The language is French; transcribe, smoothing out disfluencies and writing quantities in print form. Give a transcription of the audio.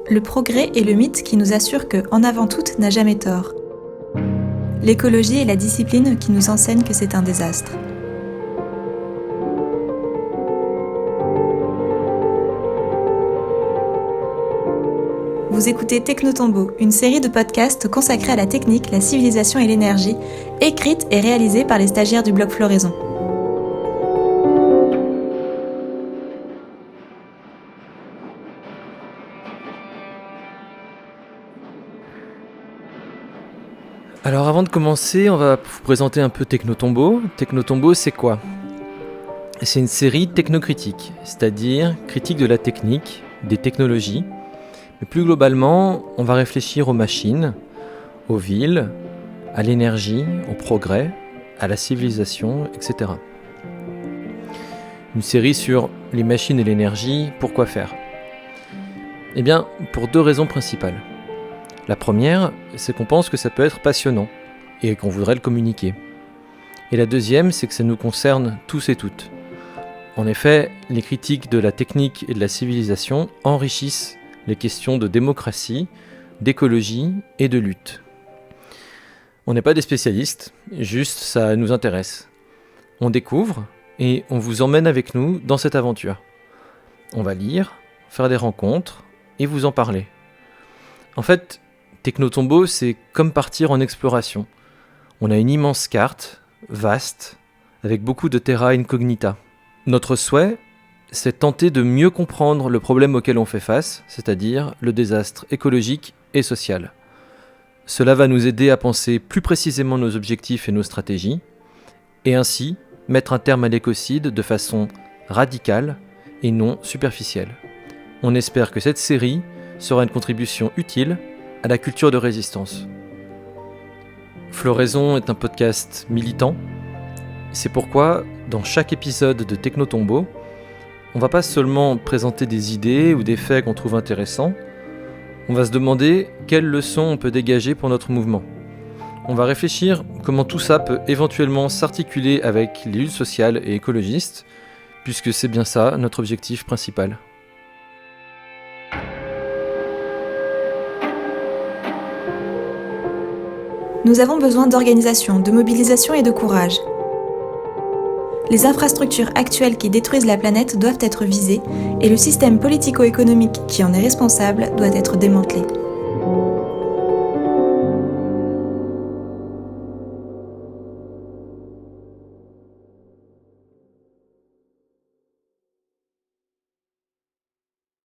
le progrès est le mythe qui nous assure que, en avant toute, n'a jamais tort. L'écologie est la discipline qui nous enseigne que c'est un désastre. Vous écoutez Technotombo, une série de podcasts consacrés à la technique, la civilisation et l'énergie, écrite et réalisée par les stagiaires du blog Floraison. Alors avant de commencer, on va vous présenter un peu Technotombo. Technotombo, c'est quoi ? C'est une série technocritique, c'est-à-dire critique de la technique, des technologies. Mais plus globalement, on va réfléchir aux machines, aux villes, à l'énergie, au progrès, à la civilisation, etc. Une série sur les machines et l'énergie, pourquoi faire ? Eh bien, pour deux raisons principales. La première, c'est qu'on pense que ça peut être passionnant et qu'on voudrait le communiquer. Et la deuxième, c'est que ça nous concerne tous et toutes. En effet, les critiques de la technique et de la civilisation enrichissent les questions de démocratie, d'écologie et de lutte. On n'est pas des spécialistes, juste ça nous intéresse. On découvre et on vous emmène avec nous dans cette aventure. On va lire, faire des rencontres et vous en parler. En fait, Technotombo, c'est comme partir en exploration. On a une immense carte, vaste, avec beaucoup de terra incognita. Notre souhait, c'est tenter de mieux comprendre le problème auquel on fait face, c'est-à-dire le désastre écologique et social. Cela va nous aider à penser plus précisément nos objectifs et nos stratégies, et ainsi mettre un terme à l'écocide de façon radicale et non superficielle. On espère que cette série sera une contribution utile à la culture de résistance. Floraison est un podcast militant. C'est pourquoi, dans chaque épisode de Technotombo, on va pas seulement présenter des idées ou des faits qu'on trouve intéressants, on va se demander quelles leçons on peut dégager pour notre mouvement. On va réfléchir comment tout ça peut éventuellement s'articuler avec les luttes sociales et écologistes, puisque c'est bien ça notre objectif principal. Nous avons besoin d'organisation, de mobilisation et de courage. Les infrastructures actuelles qui détruisent la planète doivent être visées et le système politico-économique qui en est responsable doit être démantelé.